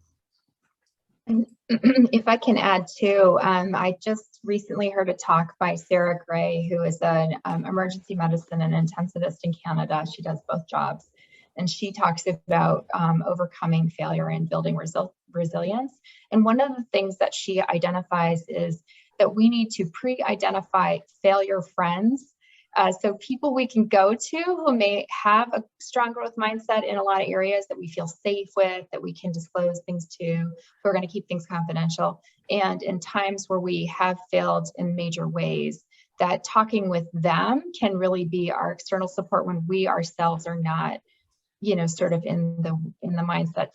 And if I can add too, I just recently heard a talk by Sarah Gray, who is an emergency medicine and intensivist in Canada. She does both jobs. And she talks about overcoming failure and building resilience. And one of the things that she identifies is that we need to pre-identify failure friends. So people we can go to who may have a strong growth mindset in a lot of areas that we feel safe with, that we can disclose things to, who are going to keep things confidential. And in times where we have failed in major ways, that talking with them can really be our external support when we ourselves are not, you know, sort of in the mindset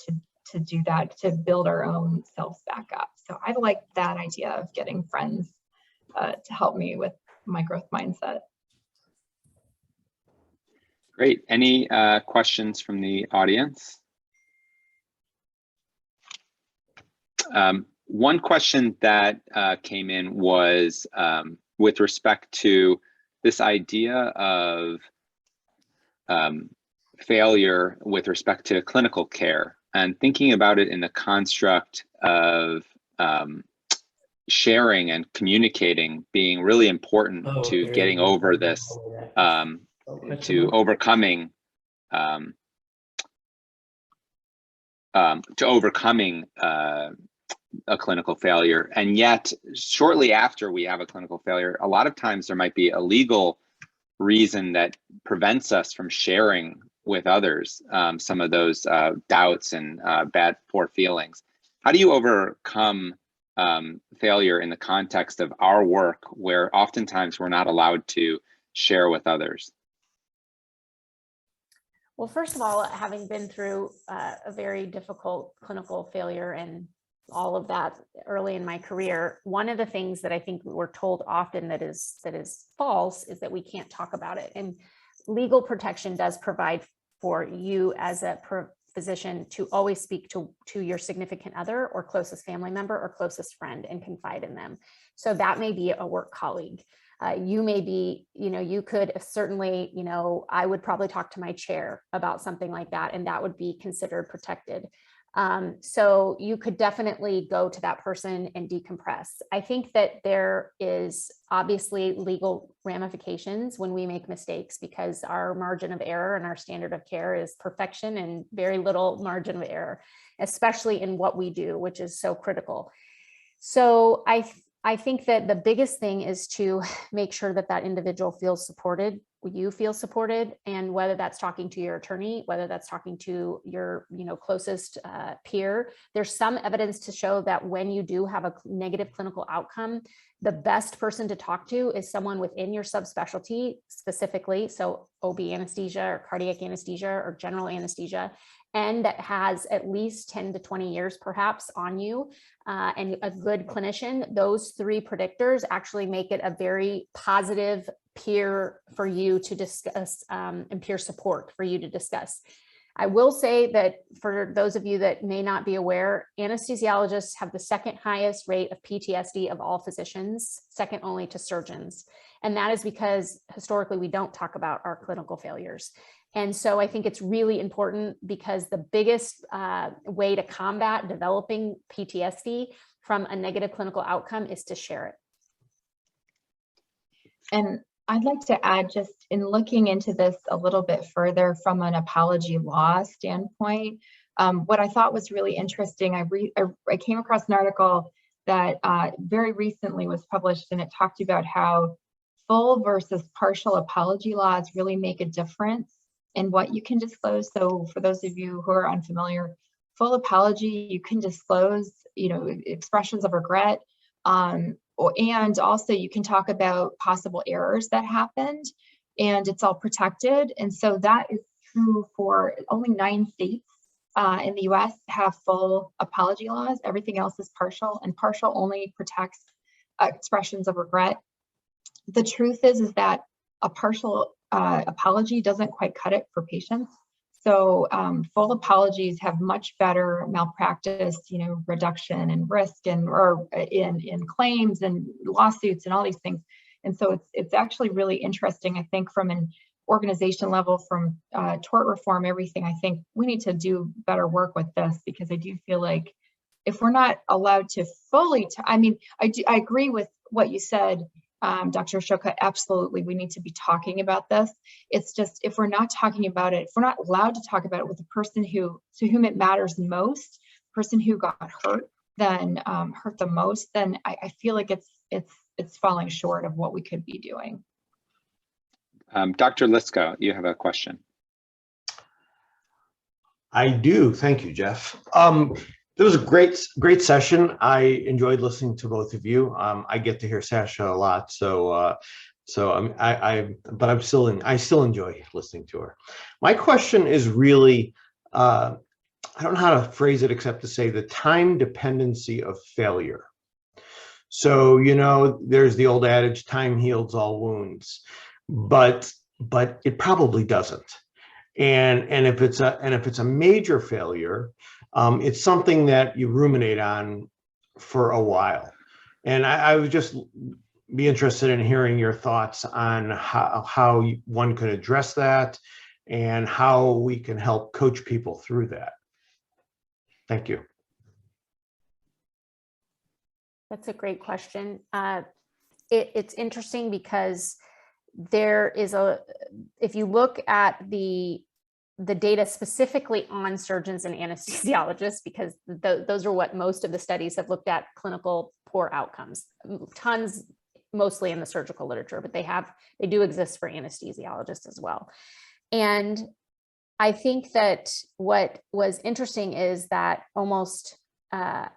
to do that, to build our own selves back up. So I like that idea of getting friends to help me with my growth mindset. Great. Any questions from the audience? One question that came in was with respect to this idea of failure with respect to clinical care, and thinking about it in the construct of sharing and communicating being really important to getting over this, to overcoming a clinical failure. And yet, shortly after we have a clinical failure, a lot of times there might be a legal reason that prevents us from sharing with others some of those doubts and poor feelings. How do you overcome failure in the context of our work, where oftentimes we're not allowed to share with others? Well, first of all, having been through a very difficult clinical failure and all of that early in my career, one of the things that I think we're told often that is false is that we can't talk about it. And legal protection does provide for you as a physician to always speak to your significant other or closest family member or closest friend and confide in them. So that may be a work colleague. You may be, you could certainly, I would probably talk to my chair about something like that, and that would be considered protected. So you could definitely go to that person and decompress. I think that there is obviously legal ramifications when we make mistakes, because our margin of error and our standard of care is perfection and very little margin of error, especially in what we do, which is so critical. So I think that the biggest thing is to make sure that that individual feels supported, you feel supported, and whether that's talking to your attorney, whether that's talking to your closest peer. There's some evidence to show that when you do have a negative clinical outcome, the best person to talk to is someone within your subspecialty specifically, so OB anesthesia or cardiac anesthesia or general anesthesia, and that has at least 10 to 20 years perhaps on you, and a good clinician. Those three predictors actually make it a very positive peer for you to discuss, and peer support for you to discuss. I will say that for those of you that may not be aware, anesthesiologists have the second highest rate of PTSD of all physicians, second only to surgeons. And that is because historically we don't talk about our clinical failures. And so I think it's really important, because the biggest way to combat developing PTSD from a negative clinical outcome is to share it. And I'd like to add, just in looking into this a little bit further from an apology law standpoint, what I thought was really interesting, I came across an article that very recently was published, and it talked about how full versus partial apology laws really make a difference in what you can disclose. So for those of you who are unfamiliar, full apology, you can disclose, expressions of regret, And also you can talk about possible errors that happened, and it's all protected. And so that is true for only 9 states in the US have full apology laws. Everything else is partial, and partial only protects expressions of regret. The truth is that a partial apology doesn't quite cut it for patients. So full apologies have much better malpractice, reduction in risk and or in claims and lawsuits and all these things. And so it's actually really interesting, I think, from an organization level, from tort reform, everything. I think we need to do better work with this, because I do feel like if we're not allowed to fully, I agree with what you said, Dr. Ashoka, absolutely. We need to be talking about this. It's just, if we're not talking about it, if we're not allowed to talk about it with the person to whom it matters most, person who got hurt, then hurt the most, then I feel like it's falling short of what we could be doing. Dr. Lisko, you have a question. I do. Thank you, Jeff. It was a great session. I enjoyed listening to both of you. I get to hear Sasha a lot, but I still enjoy listening to her. My question is really, I don't know how to phrase it except to say the time dependency of failure. So, there's the old adage, time heals all wounds, but it probably doesn't. And if it's a major failure, it's something that you ruminate on for a while. And I would just be interested in hearing your thoughts on how one could address that and how we can help coach people through that. Thank you. That's a great question. It's interesting because there is if you look at the data specifically on surgeons and anesthesiologists, because those are what most of the studies have looked at, clinical poor outcomes, tons, mostly in the surgical literature, but they do exist for anesthesiologists as well. And I think that what was interesting is that almost a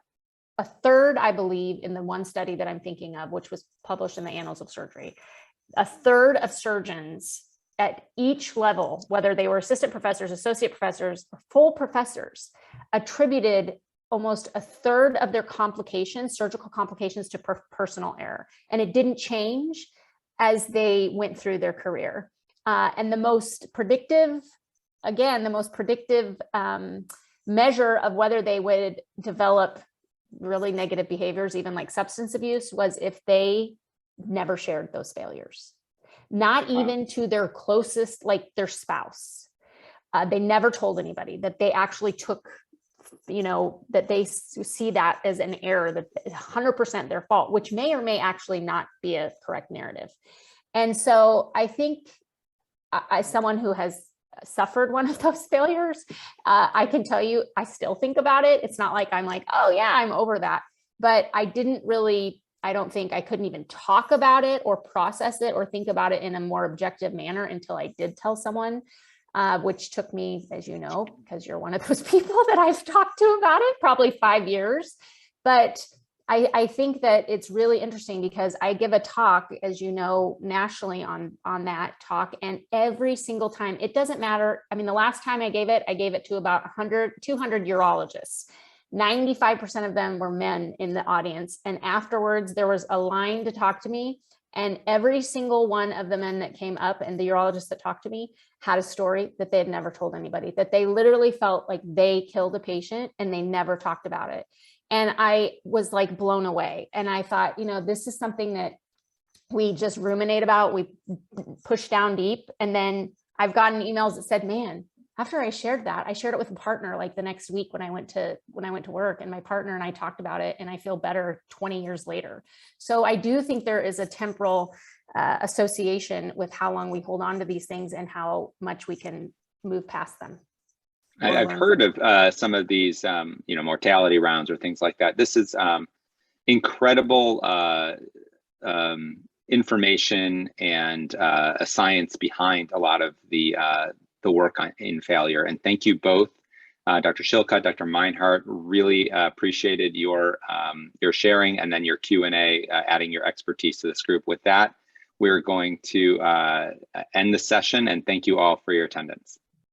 third, I believe, in the one study that I'm thinking of, which was published in the Annals of Surgery, a third of surgeons at each level, whether they were assistant professors, associate professors, or full professors, attributed almost a third of their complications, surgical complications, to personal error. And it didn't change as they went through their career. And the most predictive measure of whether they would develop really negative behaviors, even like substance abuse, was if they never shared those failures. Not even to their closest, like their spouse. They never told anybody that they actually took, that they see that as an error, that is 100% their fault, which may or may actually not be a correct narrative. And so I think, as someone who has suffered one of those failures, I can tell you, I still think about it. It's not like I'm like, oh yeah, I'm over that. But I don't think I couldn't even talk about it or process it or think about it in a more objective manner until I did tell someone, which took me, as you know, because you're one of those people that I've talked to about it, probably 5 years. But I think that it's really interesting because I give a talk, as you know, nationally on that talk, and every single time, it doesn't matter. I mean, the last time I gave it to about 200 urologists. 95% of them were men in the audience. And afterwards, there was a line to talk to me. And every single one of the men that came up and the urologists that talked to me had a story that they had never told anybody, that they literally felt like they killed a patient and they never talked about it. And I was like blown away. And I thought, this is something that we just ruminate about, we push down deep. And then I've gotten emails that said, man, after I shared it with a partner, like the next week when I went to work, and my partner and I talked about it, and I feel better 20 years later. So I do think there is a temporal association with how long we hold on to these things and how much we can move past them. I've heard of some of these, mortality rounds or things like that. This is incredible information and a science behind a lot of the work in failure. And thank you both Dr. Shilcutt, Dr. Meinhardt, really appreciated your sharing and then your Q&A, adding your expertise to this group. With that, we're going to end the session, and thank you all for your attendance.